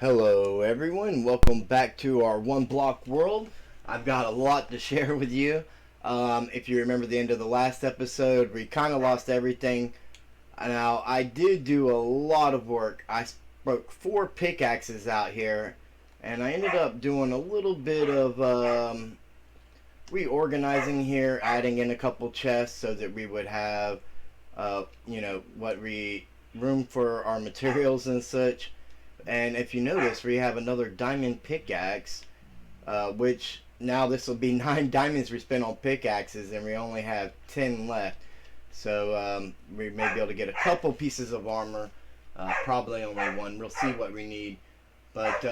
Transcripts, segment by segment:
Hello everyone, welcome back to our one block world. I've got a lot to share with you. If you remember the end of the last episode, we kind of lost everything. Now, I did do a lot of work. I broke 4 pickaxes out here, and I ended up doing a little bit of reorganizing here, adding in a couple chests so that we would have, room for our materials and such. And if you notice, we have another diamond pickaxe, which now this will be 9 diamonds we spent on pickaxes, and we only have 10 left. So we may be able to get a couple pieces of armor, probably only 1. We'll see what we need. But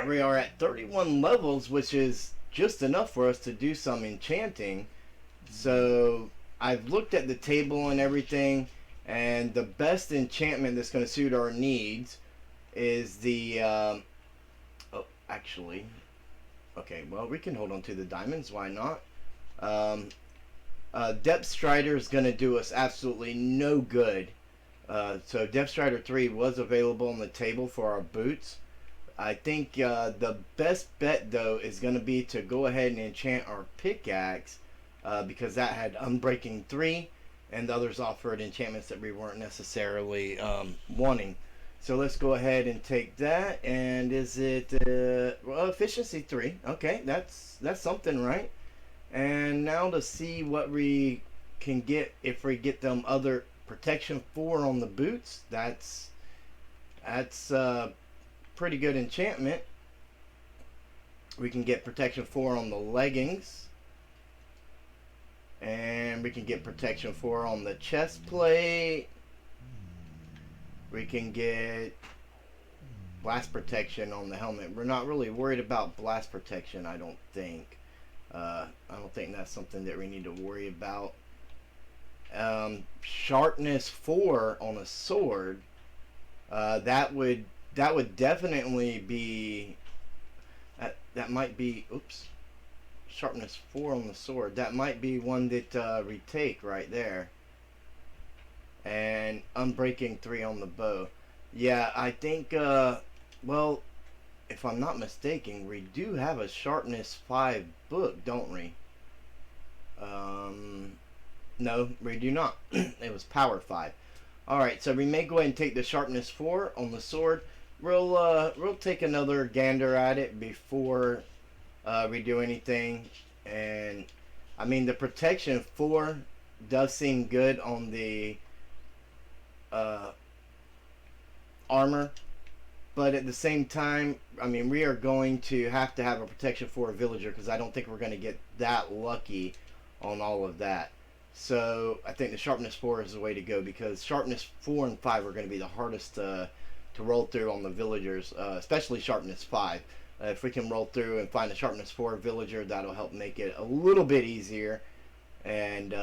we are at 31 levels, which is just enough for us to do some enchanting. So I've looked at the table and everything, and the best enchantment that's going to suit our needs is the okay, well, we can hold on to the diamonds, why not? Depth Strider is going to do us absolutely no good. So Depth Strider 3 was available on the table for our boots. I think the best bet though is going to be to go ahead and enchant our pickaxe, because that had Unbreaking 3 and the others offered enchantments that we weren't necessarily wanting. So let's go ahead and take that. And is it efficiency 3? Okay, that's something, right? And now to see what we can get if we get them other protection 4 on the boots. That's pretty good enchantment. We can get protection 4 on the leggings, and we can get protection 4 on the chest plate. We can get blast protection on the helmet. We're not really worried about blast protection, I don't think. I don't think that's something that we need to worry about. Sharpness 4 on a sword. That would definitely be. That might be. Oops. Sharpness 4 on the sword. That might be one that we take right there. And Unbreaking 3 on the bow. Yeah, I think, well, if I'm not mistaken, we do have a Sharpness 5 book, don't we? No, we do not. It was Power 5. Alright, so we may go ahead and take the Sharpness 4 on the sword. We'll take another gander at it before we do anything. And, I mean, the Protection 4 does seem good on the armor, but at the same time, I mean, we are going to have a protection for a villager, because I don't think we're going to get that lucky on all of that. So I think the sharpness 4 is the way to go, because sharpness 4 and 5 are going to be the hardest to roll through on the villagers, especially sharpness 5. If we can roll through and find a sharpness 4 villager, that'll help make it a little bit easier. And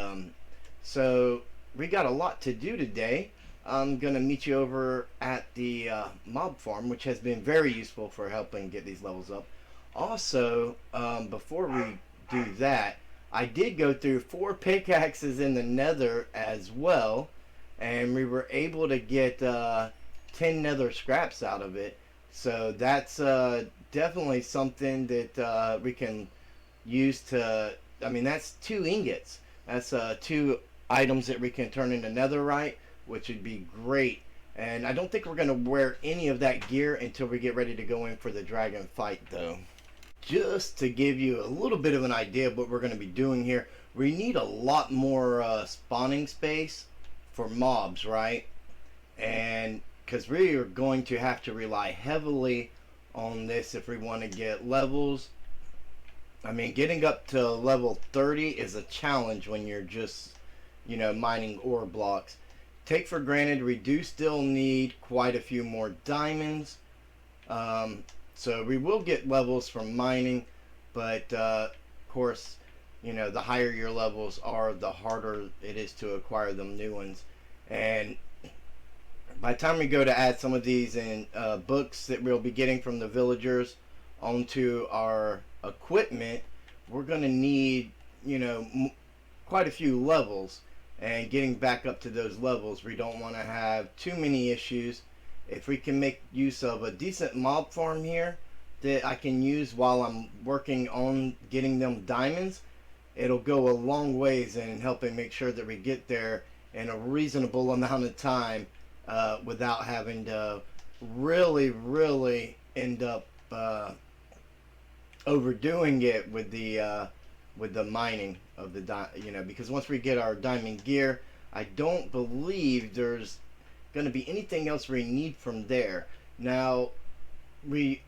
so we got a lot to do today. I'm going to meet you over at the mob farm, which has been very useful for helping get these levels up. Also, before we do that, I did go through 4 pickaxes in the nether as well, and we were able to get 10 nether scraps out of it. So that's definitely something that we can use to, I mean, that's 2 ingots. That's 2 items that we can turn into netherite, which would be great. And I don't think we're going to wear any of that gear until we get ready to go in for the dragon fight, though. Just to give you a little bit of an idea of what we're going to be doing here, we need a lot more spawning space for mobs, right? And because we are going to have to rely heavily on this if we want to get levels. I mean, getting up to level 30 is a challenge when you're just, mining ore blocks. Take for granted, we do still need quite a few more diamonds. So we will get levels from mining, but of course, the higher your levels are, the harder it is to acquire them new ones. And by the time we go to add some of these in books that we'll be getting from the villagers onto our equipment, we're going to need, quite a few levels. And getting back up to those levels, we don't want to have too many issues. if we can make use of a decent mob farm here that I can use while I'm working on getting them diamonds, it'll go a long ways in helping make sure that we get there in a reasonable amount of time, without having to really end up overdoing it with the mining of the because once we get our diamond gear, I don't believe there's going to be anything else we need from there. Now, we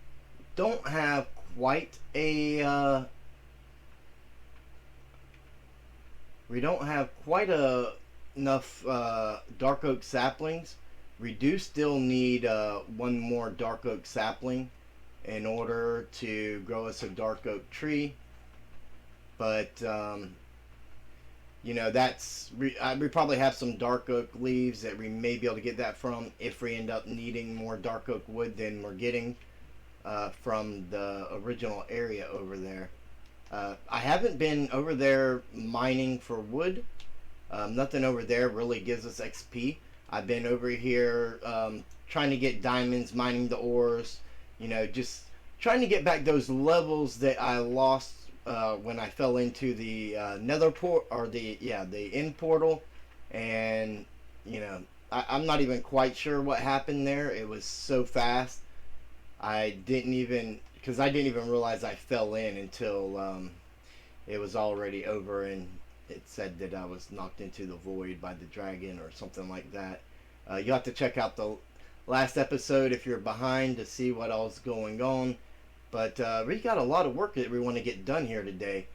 don't have quite a enough dark oak saplings. We do still need one more dark oak sapling in order to grow us a dark oak tree, but we probably have some dark oak leaves that we may be able to get that from if we end up needing more dark oak wood than we're getting from the original area over there. I haven't been over there mining for wood. Nothing over there really gives us XP. I've been over here trying to get diamonds, mining the ores, just trying to get back those levels that I lost when I fell into the nether port, or the end portal. And I'm not even quite sure what happened there. It was so fast. I didn't even realize I fell in until it was already over, and it said that I was knocked into the void by the dragon or something like that. You'll have to check out the last episode if you're behind to see what all's going on. But we got a lot of work that we want to get done here today.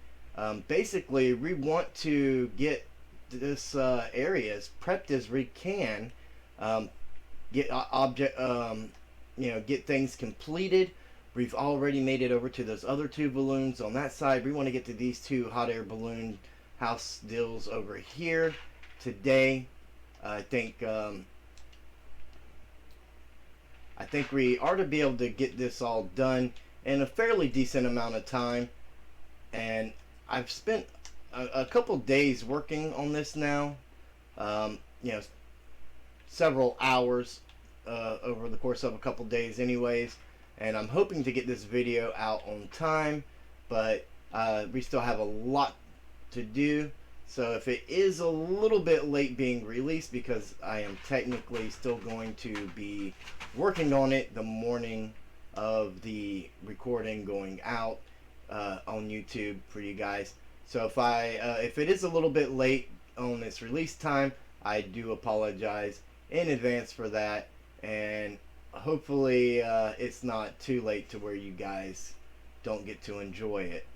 Basically, we want to get this area as prepped as we can. Get get things completed. We've already made it over to those other two balloons on that side. We want to get to these two hot air balloon house deals over here today. I think we are to be able to get this all done in a fairly decent amount of time. And I've spent a couple days working on this now. Several hours over the course of a couple days anyways. And I'm hoping to get this video out on time, but we still have a lot to do. So if it is a little bit late being released, because I am technically still going to be working on it the morning of the recording going out on YouTube for you guys. So if it is a little bit late on its release time, I do apologize in advance for that, and hopefully it's not too late to where you guys don't get to enjoy it.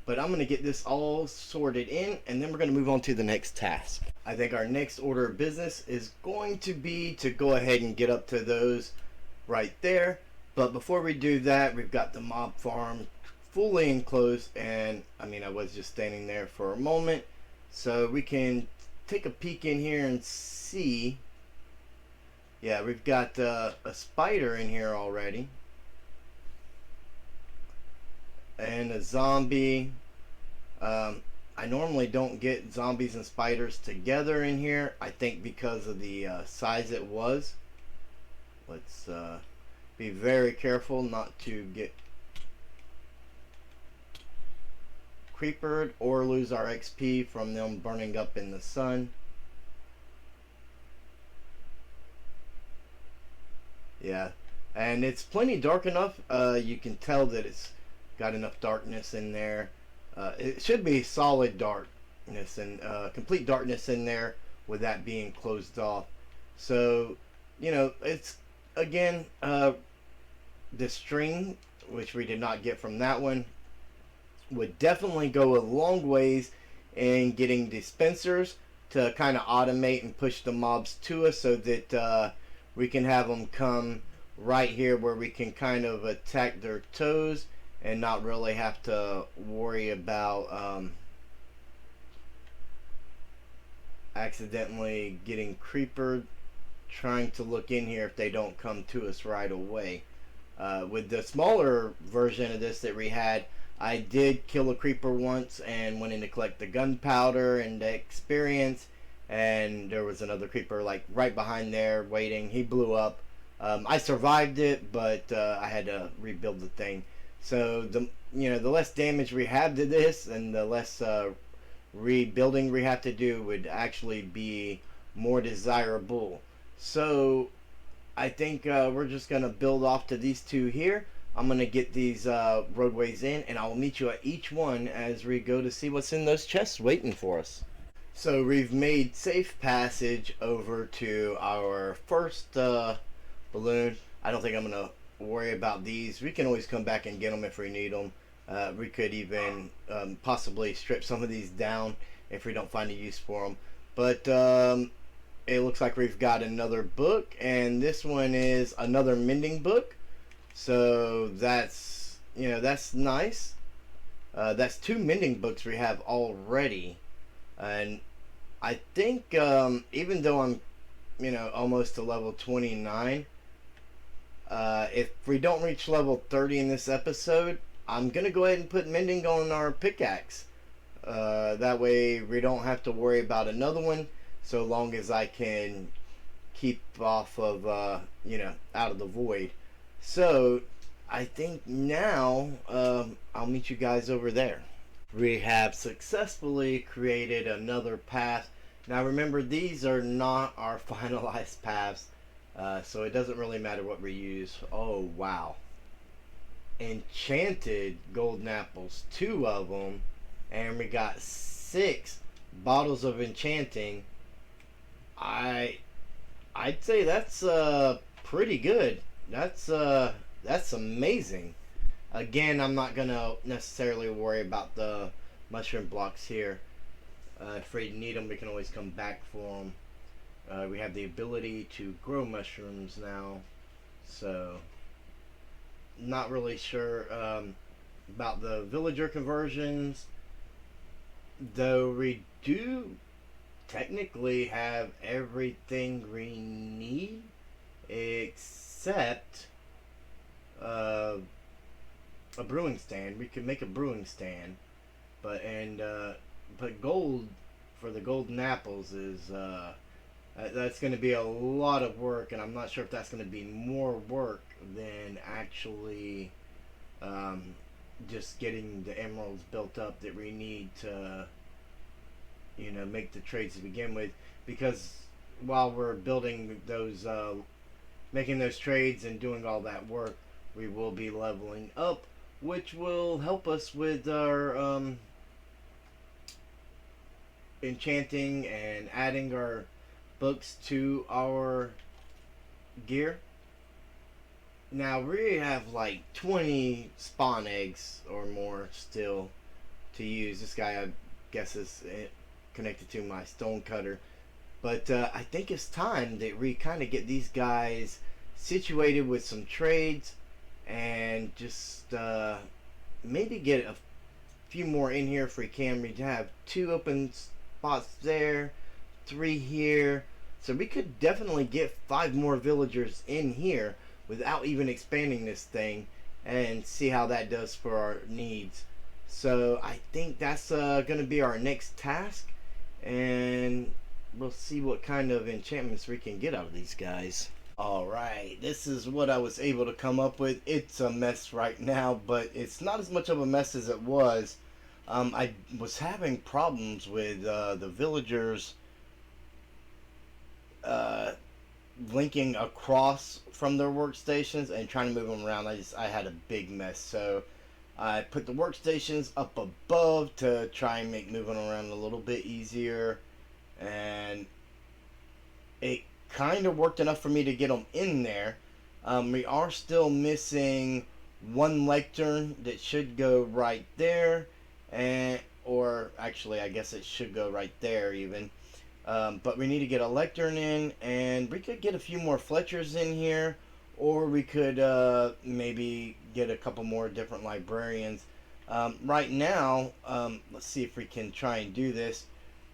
But I'm going to get this all sorted in, and then we're going to move on to the next task. I think our next order of business is going to be to go ahead and get up to those right there. But before we do that, we've got the mob farm fully enclosed, and I was just standing there for a moment, so we can take a peek in here and see. Yeah, we've got a spider in here already. And a zombie. I normally don't get zombies and spiders together in here. I think because of the size it was. Let's be very careful not to get creepered or lose our XP from them burning up in the sun. Yeah, and it's plenty dark enough. You can tell that it's got enough darkness in there. It should be solid darkness and complete darkness in there with that being closed off. So, it's again the string, which we did not get from that one, would definitely go a long ways in getting dispensers to kind of automate and push the mobs to us, so that we can have them come right here where we can kind of attack their toes and not really have to worry about accidentally getting creepered trying to look in here if they don't come to us right away. With the smaller version of this that we had, I did kill a creeper once and went in to collect the gunpowder and the experience, and there was another creeper like right behind there waiting. He blew up. I survived it, but I had to rebuild the thing. So the less damage we have to this, and the less rebuilding we have to do would actually be more desirable. So I think we're just gonna build off to these two here. I'm gonna get these roadways in, and I'll meet you at each one as we go to see what's in those chests waiting for us. So we've made safe passage over to our first balloon. I don't think I'm gonna worry about these. We can always come back and get them if we need them. We could even possibly strip some of these down if we don't find a use for them. But it looks like we've got another book, and this one is another mending book. So that's that's nice. That's two mending books we have already, and I think even though I'm almost to level 29, if we don't reach level 30 in this episode, I'm gonna go ahead and put mending on our pickaxe. That way we don't have to worry about another one, so long as I can keep off of out of the void. So I think now I'll meet you guys over there. We have successfully created another path. Now remember, these are not our finalized paths, so it doesn't really matter what we use. Oh wow. Enchanted golden apples, 2 of them, and we got 6 bottles of enchanting. I'd say that's pretty good. That's amazing. Again, I'm not gonna necessarily worry about the mushroom blocks here. If we need them, we can always come back for them. We have the ability to grow mushrooms now, so not really sure about the villager conversions, though we do technically have everything we need except a brewing stand. We could make a brewing stand, but gold for the golden apples is that's going to be a lot of work, and I'm not sure if that's going to be more work than actually just getting the emeralds built up that we need to make the trades to begin with. Because while we're building those making those trades and doing all that work, we will be leveling up, which will help us with our enchanting and adding our books to our gear. Now we have like 20 spawn eggs or more still to use. This guy, I guess, is connected to my stone cutter. But I think it's time that we kind of get these guys situated with some trades, and just maybe get a few more in here if we can. We have 2 open spots there, 3 here. So we could definitely get 5 more villagers in here without even expanding this thing, and see how that does for our needs. So I think that's going to be our next task, and we'll see what kind of enchantments we can get out of these guys. Alright, this is what I was able to come up with. It's a mess right now, but it's not as much of a mess as it was. I was having problems with the villagers linking across from their workstations and trying to move them around. I had a big mess, so I put the workstations up above to try and make moving around a little bit easier, and it kind of worked enough for me to get them in there. We are still missing 1 lectern that should go right there, or actually I guess it should go right there even. But we need to get a lectern in, and we could get a few more fletchers in here, or we could maybe get a couple more different librarians. Right now, let's see if we can try and do this.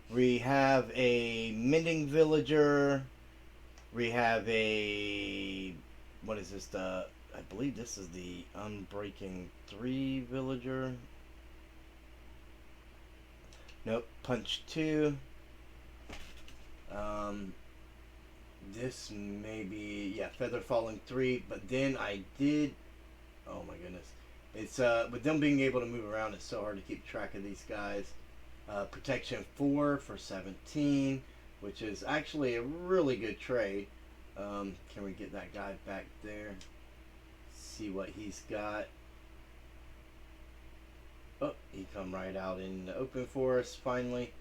We have a mending villager. We have a, what is this? I believe this is the Unbreaking 3 villager. Nope, Punch 2. this may be, yeah, feather falling 3, but then I did, oh my goodness, it's with them being able to move around, it's so hard to keep track of these guys. Protection 4 for 17, which is actually a really good trade. Can we get that guy back there? See what he's got. Oh, he come right out in the open for us finally.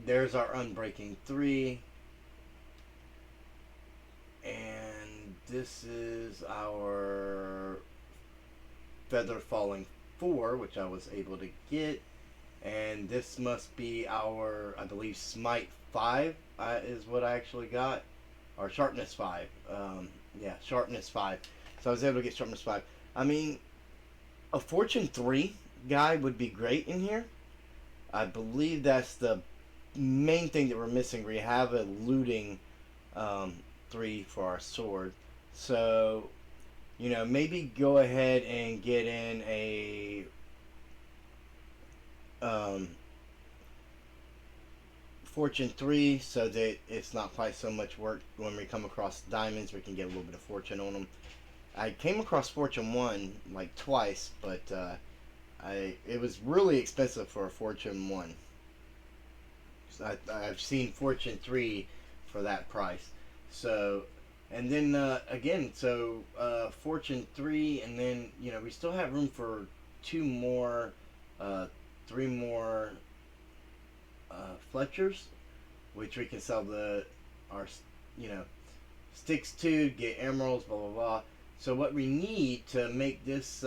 There's our unbreaking 3. And this is our feather falling 4, which I was able to get. And this must be our, I believe, smite 5 is what I actually got. Or sharpness 5. Yeah, sharpness 5. So I was able to get sharpness 5. I mean, a fortune 3 guy would be great in here. I believe that's the main thing that we're missing. We have a looting 3 for our sword. So, you know, maybe go ahead and get in a fortune 3 so that it's not quite so much work. When we come across diamonds, we can get a little bit of fortune on them. I came across fortune 1 like twice, but it was really expensive for a fortune 1. So I've seen fortune 3 for that price. So, and then again, so fortune 3, and then, you know, we still have room for 2 more, 3 more fletchers, which we can sell our, you know, sticks to, get emeralds, blah blah blah. So what we need to make this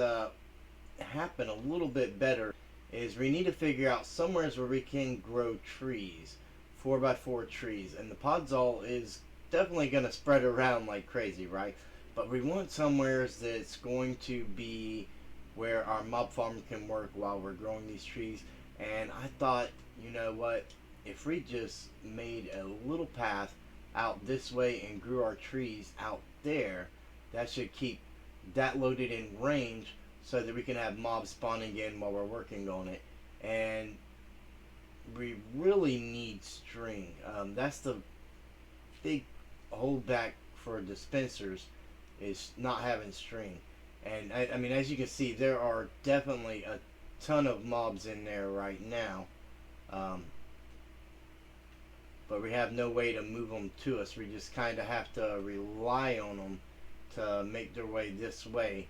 happen a little bit better is we need to figure out somewhere where we can grow trees, 4x4 trees, and the podzol is definitely going to spread around like crazy, right? But we want somewhere that's going to be where our mob farm can work while we're growing these trees. And I thought, you know what, if we just made a little path out this way and grew our trees out there, that should keep that loaded in range so that we can have mobs spawning in while we're working on it. And we really need string. That's the big holdback for dispensers, is not having string. And I mean, as you can see, there are definitely a ton of mobs in there right now. But we have no way to move them to us. We just kind of have to rely on them to make their way this way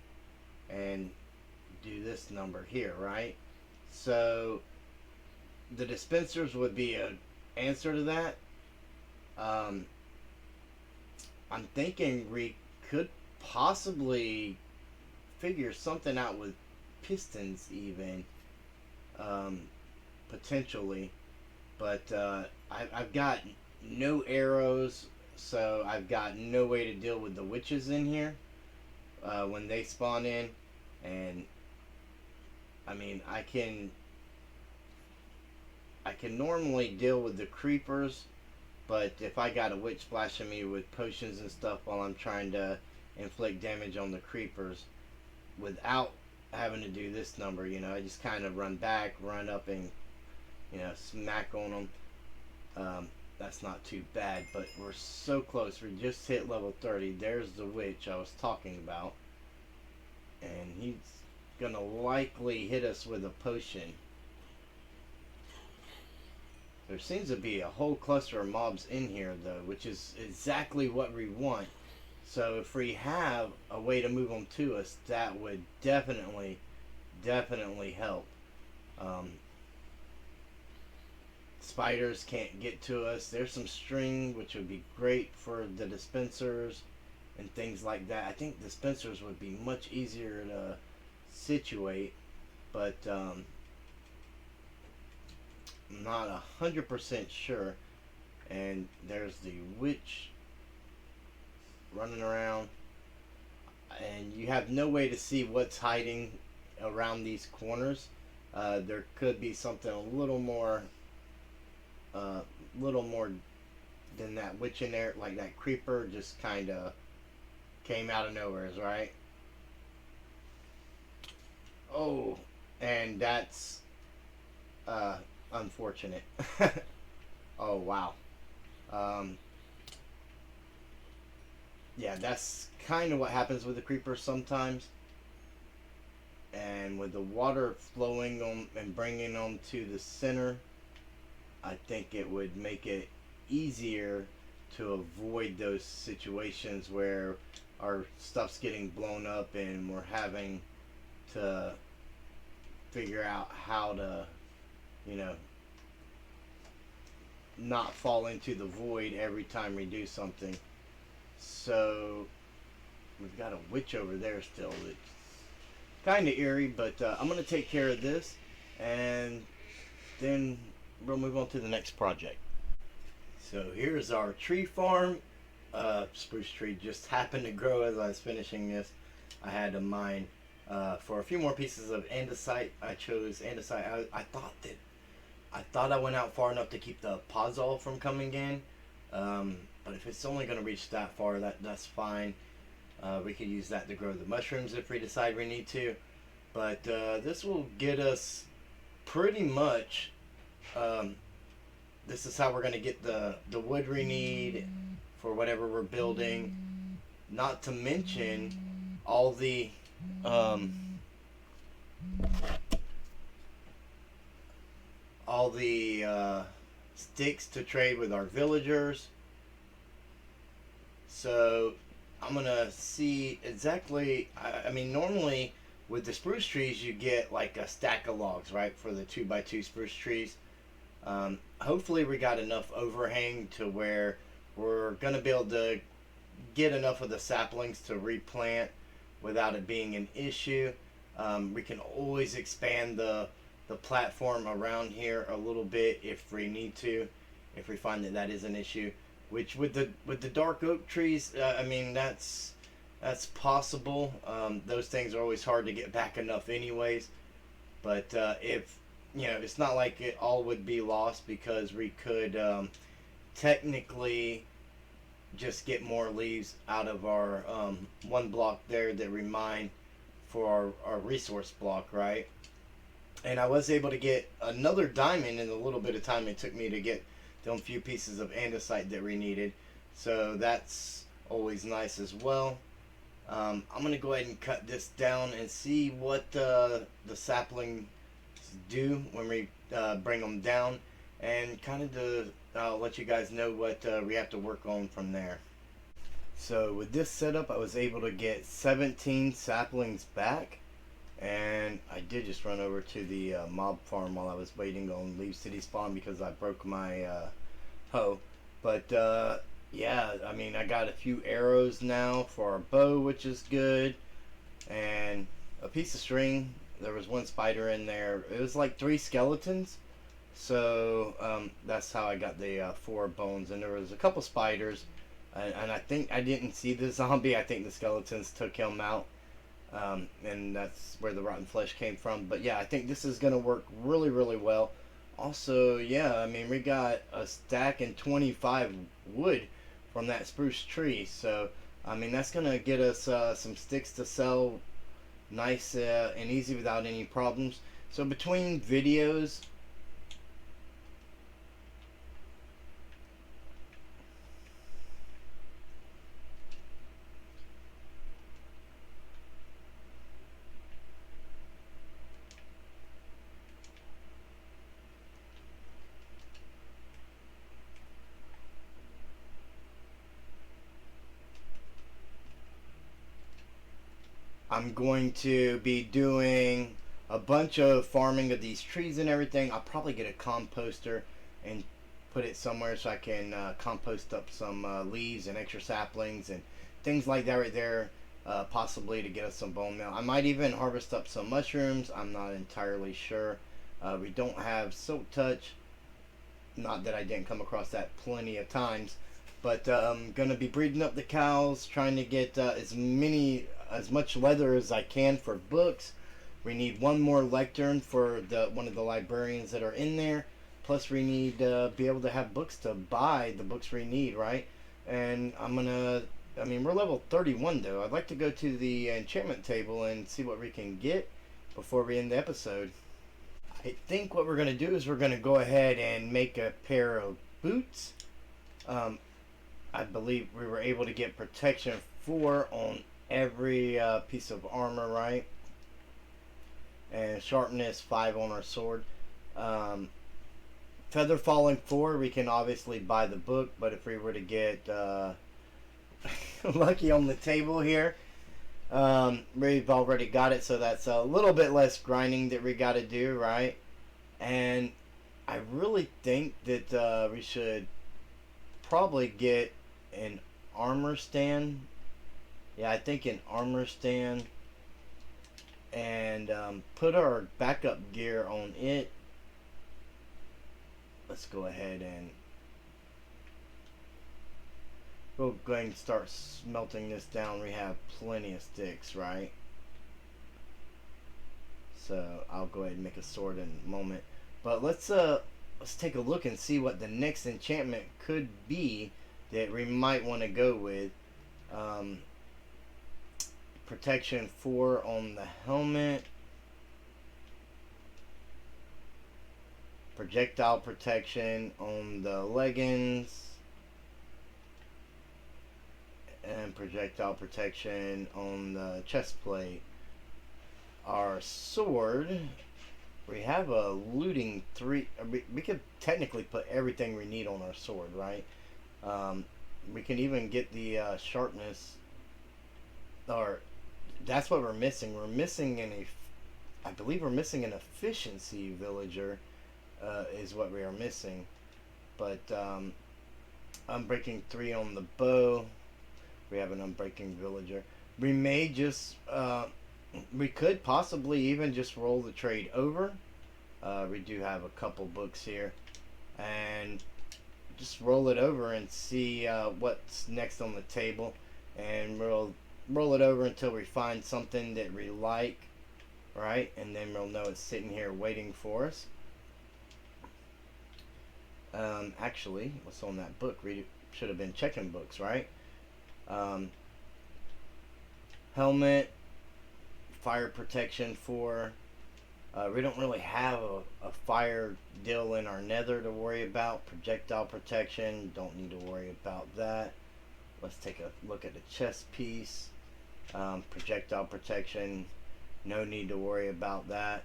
and do this number here, right? So the dispensers would be an answer to that. I'm thinking we could possibly figure something out with pistons even, potentially, but I've got no arrows, so I've got no way to deal with the witches in here when they spawn in. And I mean, I can normally deal with the creepers, but if I got a witch splashing me with potions and stuff while I'm trying to inflict damage on the creepers without having to do this number, you know, I just kind of run back, run up, and, you know, smack on them. That's not too bad, but we're so close. We just hit level 30. There's the witch I was talking about, and he's gonna likely hit us with a potion. There seems to be a whole cluster of mobs in here, though, which is exactly what we want. So if we have a way to move them to us, that would definitely help. Spiders can't get to us. There's some string, which would be great for the dispensers and things like that. I think dispensers would be much easier to situate, but I'm not 100% sure. And there's the witch running around, and you have no way to see what's hiding around these corners. There could be something a little more than that witch in there, like that creeper just kind of came out of nowhere, right? Oh, and that's unfortunate. Oh wow. Um, yeah, that's kind of what happens with the creeper sometimes. And with the water flowing on and bringing on to the center, I think it would make it easier to avoid those situations where our stuff's getting blown up and we're having to figure out how to, you know, not fall into the void every time we do something. So we've got a witch over there still. It's kind of eerie, but I'm going to take care of this and then we'll move on to the next project. So here's our tree farm. Spruce tree just happened to grow as I was finishing this. I had to mine for a few more pieces of andesite. I chose andesite. I thought I went out far enough to keep the podzol from coming in. But if it's only going to reach that far, that's fine. We could use that to grow the mushrooms if we decide we need to. But this will get us pretty much. This is how we're going to get the wood we need for whatever we're building. Not to mention all the sticks to trade with our villagers. So I'm gonna see exactly. I mean, normally with the spruce trees, you get like a stack of logs, right, for the 2x2 spruce trees. Hopefully, we got enough overhang to where we're gonna be able to get enough of the saplings to replant without it being an issue. We can always expand the platform around here a little bit if we need to, if we find that is an issue. Which with the dark oak trees, I mean that's possible. Those things are always hard to get back enough, anyways. But if you know, it's not like it all would be lost because we could technically just get more leaves out of our one block there that we mine for our resource block, right? And I was able to get another diamond in the little bit of time it took me to get them few pieces of andesite that we needed. So that's always nice as well. I'm going to go ahead and cut this down and see what the saplings do when we bring them down. And kind of to let you guys know what we have to work on from there. So with this setup, I was able to get 17 saplings back. And I did just run over to the mob farm while I was waiting on Leave City spawn because I broke my hoe. But yeah, I mean, I got a few arrows now for our bow, which is good. And a piece of string. There was one spider in there. It was like 3 skeletons. So that's how I got the 4 bones. And there was a couple spiders. And I think I didn't see the zombie. I think the skeletons took him out. And that's where the rotten flesh came from. But yeah, I think this is going to work really, really well. Also, yeah, I mean, we got a stack and 25 wood from that spruce tree. So, I mean, that's going to get us some sticks to sell nice and easy without any problems. So between videos, I'm going to be doing a bunch of farming of these trees and everything. I'll probably get a composter and put it somewhere so I can compost up some leaves and extra saplings and things like that right there, possibly to get us some bone meal. I might even harvest up some mushrooms. I'm not entirely sure. We don't have silk touch. Not that I didn't come across that plenty of times. But I'm going to be breeding up the cows, trying to get as much leather as I can for books. We need one more lectern for one of the librarians that are in there. Plus we need to be able to have books to buy the books we need, right? And I mean, we're level 31 though. I'd like to go to the enchantment table and see what we can get before we end the episode. I think what we're going to do is we're going to go ahead and make a pair of boots. Um, I believe we were able to get protection 4 on every piece of armor, right? And sharpness 5 on our sword. Um, Feather falling 4, we can obviously buy the book, but if we were to get lucky on the table here, we've already got it, so that's a little bit less grinding that we got to do, right? And I really think that we should probably get an armor stand. Yeah, I think an armor stand, and put our backup gear on it. Let's go ahead and we'll go ahead and start smelting this down. We have plenty of sticks, right? So I'll go ahead and make a sword in a moment. But let's take a look and see what the next enchantment could be that we might want to go with. Protection 4 on the helmet. Projectile protection on the leggings. And projectile protection on the chest plate. Our sword, we have a looting 3. We could technically put everything we need on our sword, right? We can even get the sharpness, or that's what we're missing. We're missing I believe we're missing an efficiency villager, is what we are missing. But unbreaking 3 on the bow. We have an unbreaking villager. We may just we could possibly even just roll the trade over. We do have a couple books here, and just roll it over and see what's next on the table, and we'll roll it over until we find something that we like, right? And then we'll know it's sitting here waiting for us. Actually, what's on that book? We should have been checking books, right? Helmet, fire protection 4. We don't really have a fire deal in our nether to worry about. Projectile protection, don't need to worry about that. Let's take a look at the chest piece. Projectile protection, no need to worry about that.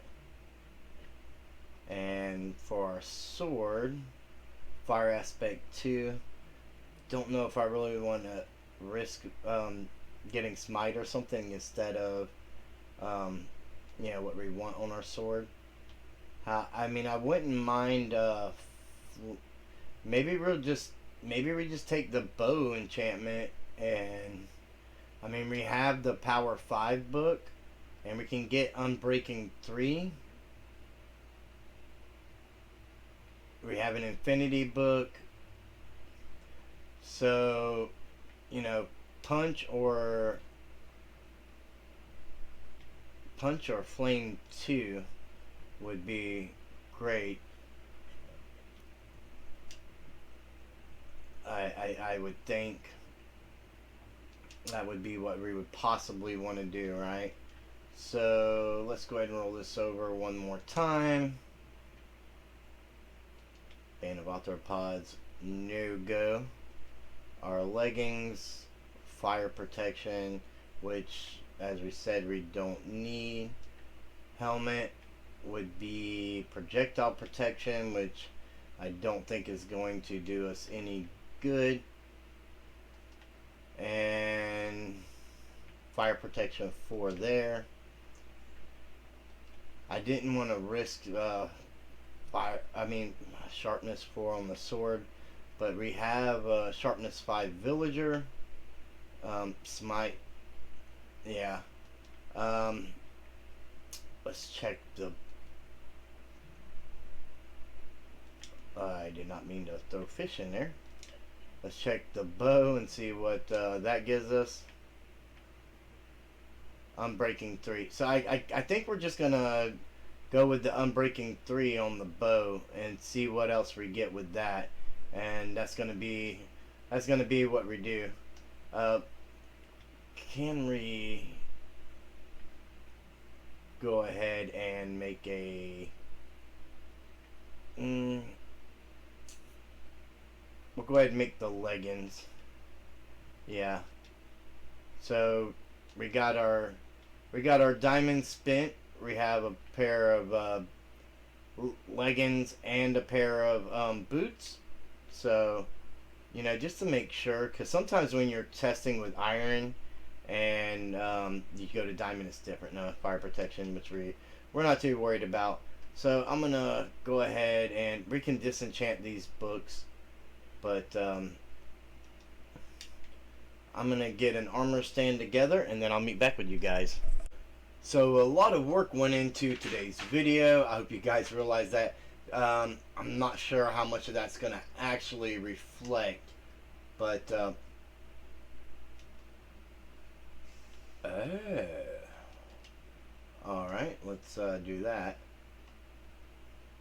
And for our sword, fire aspect 2. Don't know if I really want to risk getting smite or something instead of what we want on our sword. I mean, I wouldn't mind maybe we just take the bow enchantment, and I mean, we have the power 5 book, and we can get unbreaking 3. We have an infinity book, so punch or flame 2 would be great. I would think that would be what we would possibly want to do, right? So let's go ahead and roll this over one more time. Band of arthropods, no go. Our leggings, fire protection, which, as we said, we don't need. Helmet would be projectile protection, which I don't think is going to do us any good. And fire protection 4 there. I didn't want to risk sharpness 4 on the sword, but we have sharpness 5 villager. Smite, yeah. Let's check the. I did not mean to throw fish in there. Let's check the bow and see what that gives us. Unbreaking 3. So I think we're just gonna go with the unbreaking 3 on the bow and see what else we get with that, and that's gonna be what we do. Can we go ahead and make a we'll go ahead and make the leggings. Yeah. So we got our diamonds spent. We have a pair of leggings and a pair of boots. So, you know, just to make sure, because sometimes when you're testing with iron and you go to diamond, it's different. No fire protection, which we're not too worried about. So I'm gonna go ahead and we can disenchant these books, but I'm gonna get an armor stand together and then I'll meet back with you guys. So a lot of work went into today's video. I hope you guys realize that. I'm not sure how much of that's gonna actually reflect, but alright, let's do that.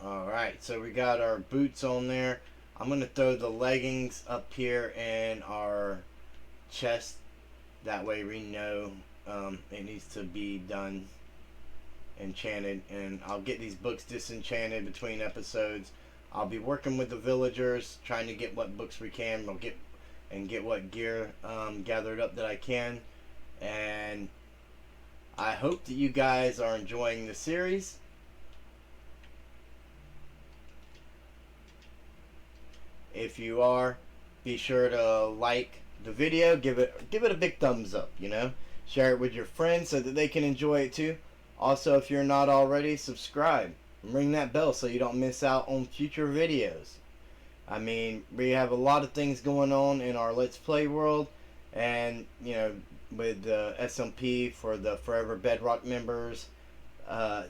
Alright, so we got our boots on there. I'm going to throw the leggings up here in our chest. That way we know it needs to be done, enchanted. And I'll get these books disenchanted between episodes. I'll be working with the villagers, trying to get what books we can. We'll get what gear gathered up that I can. And I hope that you guys are enjoying the series. If you are, be sure to like the video, give it a big thumbs up, you know, share it with your friends so that they can enjoy it too. Also, if you're not already, subscribe and ring that bell so you don't miss out on future videos. I mean, we have a lot of things going on in our Let's Play world, and you know, with the SMP for the Forever Bedrock members, a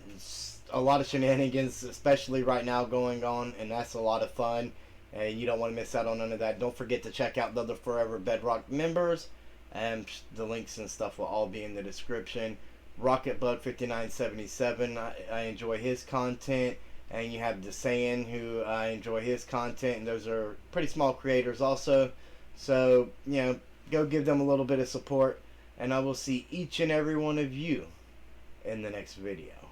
lot of shenanigans, especially right now, going on, and that's a lot of fun. And you don't want to miss out on none of that. Don't forget to check out the other Forever Bedrock members, and the links and stuff will all be in the description. RocketBug5977, I enjoy his content, and you have Desayan, who I enjoy his content, and those are pretty small creators also. So, you know, go give them a little bit of support, and I will see each and every one of you in the next video.